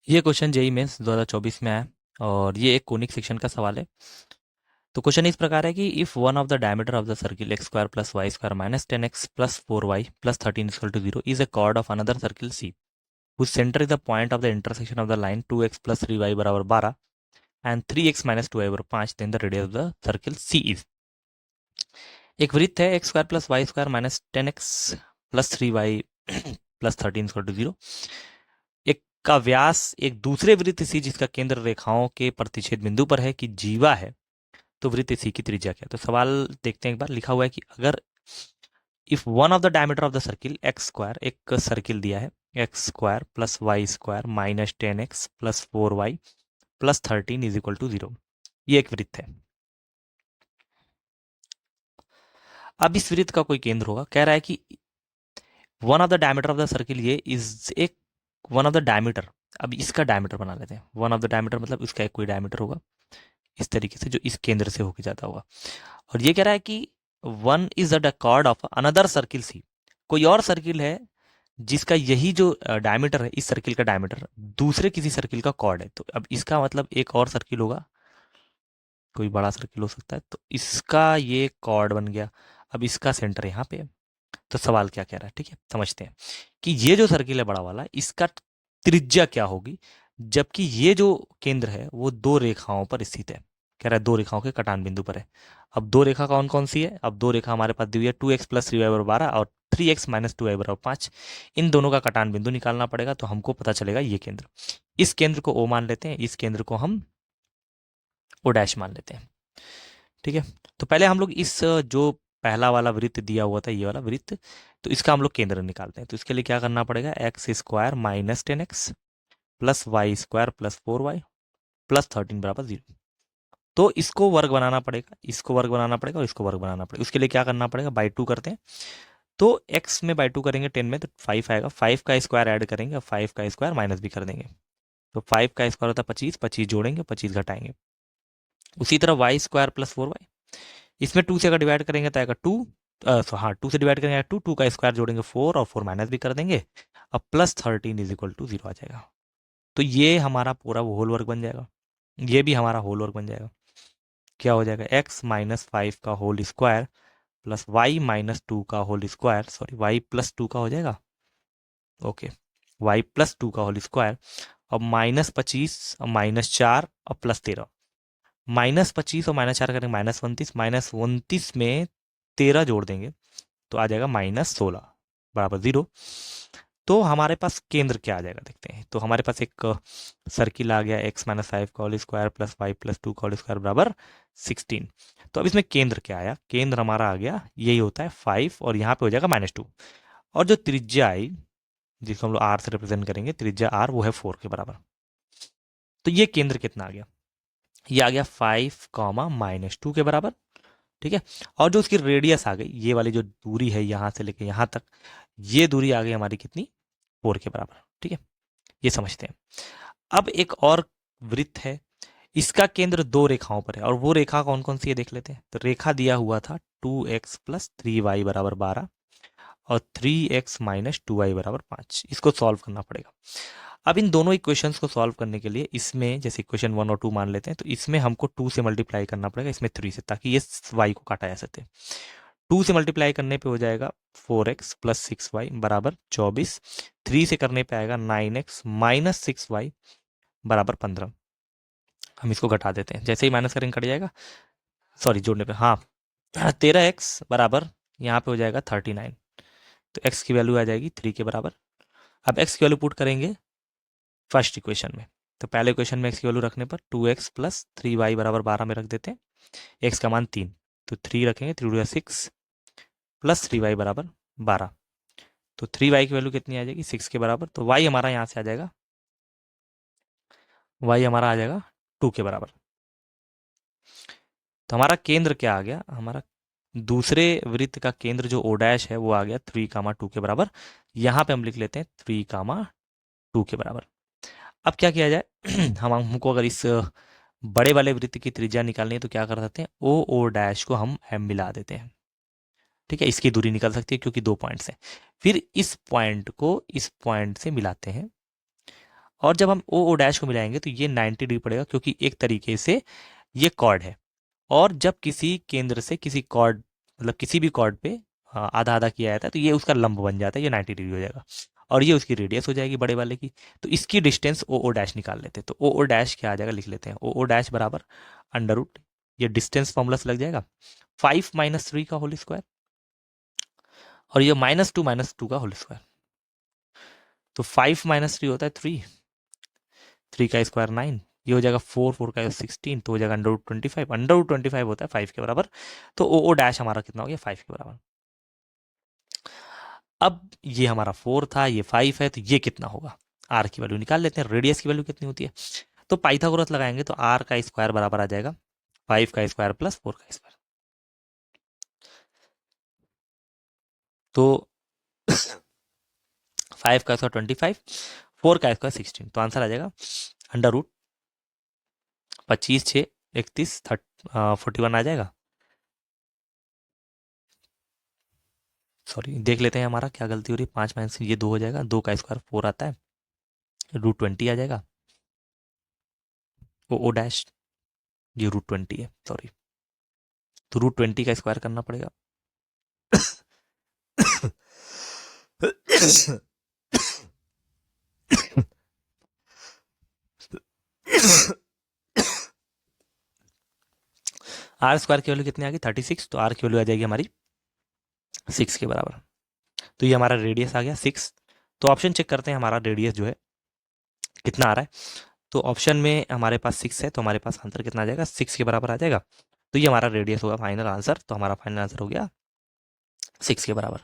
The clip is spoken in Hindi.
ये क्वेश्चन जेई मेंस 2024 में आया और ये एक कोनिक सेक्शन का सवाल है। तो क्वेश्चन इस प्रकार है कि if one of the diameter of the circle x square plus y square minus 10x plus 4y plus 13 equal to 0 is a chord of another circle C whose center is the point of the intersection of the line 2x plus 3y बराबर 12 and 3x minus 2y बराबर 5, then the radius of the circle C is। एक वृत्त है x square plus y square minus 10x plus 3y plus 13 equal to 0। एक का व्यास एक दूसरे वृत्त सी जिसका केंद्र रेखाओं के प्रतिच्छेद बिंदु पर है कि जीवा है, तो वृत्त सी की त्रिज्या क्या है। तो सवाल देखते हैं एक बार। लिखा हुआ है कि अगर if one of the diameter of the circle x square, एक सर्किल दिया है x square plus y square minus 10x plus 4y plus 13 is equal to 0, ये एक वृत्त है। अब इस वृत्त का कोई केंद्र होगा। कह रहा है कि one of the diameter of the circle, ये इज एक वन ऑफ द डायमीटर। अब इसका डायमीटर बना लेते हैं। वन ऑफ द डायमीटर मतलब इसका एक कोई डायमीटर होगा इस तरीके से जो इस केंद्र से होके जाता होगा। और ये कह रहा है कि one is the chord of another circle C, कोई और सर्किल है जिसका यही जो डायमीटर है, इस सर्किल का डायमीटर दूसरे किसी सर्किल का कॉर्ड है। तो अब इसका मतलब एक और सर्किल होगा, कोई बड़ा सर्किल हो सकता है, तो इसका ये कॉर्ड बन गया। अब इसका सेंटर यहाँ पे है। तो सवाल क्या कह रहा है, ठीक है, समझते हैं कि ये जो सर्किल है बड़ा वाला, इसका त्रिज्या क्या होगी, जबकि ये जो केंद्र है वो दो रेखाओं पर स्थित है। कह रहा है दो रेखाओं के कटान बिंदु पर है। अब दो रेखा कौन कौन सी है, अब दो रेखा हमारे पास दी हुई है 2x प्लस 3y बराबर 12 और 3x माइनस 2y बराबर 5। इन दोनों का कटान बिंदु निकालना पड़ेगा, तो हमको पता चलेगा ये केंद्र। इस केंद्र को ओ मान लेते हैं, इस केंद्र को हम ओ डैश मान लेते हैं, ठीक है। तो पहले हम लोग इस जो पहला वाला वृत्त दिया हुआ था, ये वाला वृत्त, तो इसका हम लोग केंद्र निकालते हैं। तो इसके लिए क्या करना पड़ेगा, x square minus 10x plus y square plus 4y plus 13 बराबर 0। तो इसको वर्ग बनाना पड़ेगा, इसको वर्ग बनाना पड़ेगा और इसको वर्ग बनाना पड़ेगा। उसके लिए क्या करना पड़ेगा, बाई 2 करते हैं। तो x में बाई 2 करेंगे 10 में तो 5 आएगा। 5 का स्क्वायर ऐड करेंगे और 5 का स्क्वायर माइनस भी कर देंगे। तो 5 का स्क्वायर होता है 25, 25 जोड़ेंगे 25 घटाएंगे। उसी तरह वाई स्क्वायर प्लस 4y, इसमें 2 से अगर डिवाइड करेंगे तो आएगा 2। हाँ, 2 से डिवाइड करेंगे 2, 2 का स्क्वायर जोड़ेंगे 4 और 4 माइनस भी कर देंगे। अब प्लस 13 इज इक्वल टू 0 आ जाएगा। तो ये हमारा पूरा होल वर्ग बन जाएगा, ये भी हमारा होल वर्ग बन जाएगा। क्या हो जाएगा, x माइनस 5 का whole square plus y minus 2 का whole square, sorry y plus 2 का हो जाएगा, ओके, वाई प्लस 2 का होल स्क्वायर। अब माइनस 25 और माइनस 4 और प्लस 13, माइनस 25 और माइनस 4 करेंगे -29, -29 में 13 जोड़ देंगे तो आ जाएगा -16 बराबर 0। तो हमारे पास केंद्र क्या आ जाएगा देखते हैं। तो हमारे पास एक सर्किल आ गया x माइनस 5 का whole square plus y plus 2 का होल स्क्वायर बराबर 16। तो अब इसमें केंद्र क्या आया, केंद्र हमारा आ गया, यही होता है 5 और यहाँ पे हो जाएगा -2। और जो त्रिज्या आई जिसको हम लोग r से रिप्रेजेंट करेंगे, त्रिज्या r वो है 4 के बराबर। तो ये केंद्र कितना आ गया, ये आ गया 5 कॉमा -2 के बराबर, ठीक है। और जो उसकी रेडियस आ गई, ये वाली जो दूरी है यहाँ से लेके यहाँ तक, ये दूरी आ गई हमारी कितनी, 4 के बराबर, ठीक है। ये समझते हैं। अब एक और वृत्त है, इसका केंद्र दो रेखाओं पर है और वो रेखा कौन कौन सी है देख लेते हैं। तो रेखा दिया हुआ था 2x प्लस 3y बराबर 12 और 3x माइनस 2y बराबर 5। इसको सॉल्व करना पड़ेगा। अब इन दोनों इक्वेशंस को सॉल्व करने के लिए इसमें जैसे इक्वेशन 1 और 2 मान लेते हैं, तो इसमें हमको 2 से मल्टीप्लाई करना पड़ेगा, इसमें 3 से, ताकि ये y को काटा जा सके। 2 से मल्टीप्लाई करने पे हो जाएगा 4x प्लस 6y बराबर 24। 3 से करने पे आएगा 9x माइनस 6y बराबर 15। हम इसको घटा देते हैं, जैसे ही माइनस करेंगे कट जाएगा, सॉरी जोड़ने पे, हाँ 13x बराबर यहाँ पे हो जाएगा 39। तो x की वैल्यू आ जाएगी 3 के बराबर। अब x की वैल्यू पुट करेंगे फर्स्ट इक्वेशन में। तो पहले इक्वेशन में x की वैल्यू रखने पर 2x प्लस 3y बराबर 12 में रख देते हैं, x का मान 3, तो 3 रखेंगे, 3 6 प्लस 3y बराबर 12। तो 3y की वैल्यू कितनी आ जाएगी, 6 के बराबर। तो y हमारा यहाँ से आ जाएगा, y हमारा आ जाएगा 2 के बराबर। तो हमारा केंद्र क्या आ गया, हमारा दूसरे वृत्त का केंद्र जो ओ डैश है वो आ गया 3, 2 के बराबर। यहाँ पे हम लिख लेते हैं 3, 2 के बराबर। अब क्या किया जाए हमको अगर इस बड़े वाले वृत्त की त्रिज्या निकालनी है तो क्या कर सकते हैं, ओ डैश को हम एम मिला देते हैं, ठीक है। इसकी दूरी निकल सकती है क्योंकि 2 पॉइंट्स हैं। फिर इस पॉइंट को इस पॉइंट से मिलाते हैं और जब हम ओ ओ डैश को मिलाएंगे तो ये 90 डिग्री पड़ेगा, क्योंकि एक तरीके से ये कॉर्ड है। और जब किसी केंद्र से किसी कॉर्ड, मतलब किसी भी कॉर्ड पे आधा आधा किया जाता है तो ये उसका लंब बन जाता है, ये 90 डिग्री हो जाएगा, और ये उसकी रेडियस हो जाएगी बड़े वाले की। तो इसकी डिस्टेंस ओ ओ डैश निकाल लेते हैं। तो ओ ओ डैश क्या आ जाएगा, लिख लेते हैं। ओ ओ डैश बराबर अंडर रूट, ये डिस्टेंस फॉर्मूला से लग जाएगा, 5 - 3 का होल स्क्वायर, और ये -2 का होल स्क्वायर। तो 5 - 3 होता है 3, 3 का स्क्वायर 9, ये हो जाएगा 4, 4 का 16, तो हो जाएगा अंडर रूट 25। अंडर रूट 25 होता है 5 के बराबर। तो ओ ओ डैश हमारा कितना हो गया, 5 के बराबर। अब ये हमारा 4 था, ये 5 है, तो ये कितना होगा, आर की वैल्यू निकाल लेते हैं। रेडियस की वैल्यू कितनी होती है, तो पाइथागोरस लगाएंगे तो आर का स्क्वायर बराबर आ जाएगा 5 का स्क्वायर प्लस 4 का स्क्वायर। तो 5 का स्क्वायर 25, 4 का स्क्वायर 16, तो आंसर आ जाएगा अंडर रूट 25, 6, 31, 41 आ जाएगा। सॉरी, देख लेते हैं हमारा क्या गलती हो रही है। 5 - ये 2 हो जाएगा, 2 का स्क्वायर 4 आता है, √20 आ जाएगा। ओ ओ डैश, ये √20 है, सॉरी, तो √20 का स्क्वायर करना पड़ेगा। आर स्क्वायर की वैल्यू कितनी आ गई, 36, तो आर की वैल्यू आ जाएगी हमारी 6 के बराबर। तो ये हमारा रेडियस आ गया 6। तो ऑप्शन चेक करते हैं हमारा रेडियस जो है कितना आ रहा है। तो ऑप्शन में हमारे पास 6 है, तो हमारे पास आंसर कितना आ जाएगा, 6 के बराबर आ जाएगा। तो ये हमारा रेडियस होगा फाइनल आंसर, तो हमारा फाइनल आंसर हो गया 6 के बराबर।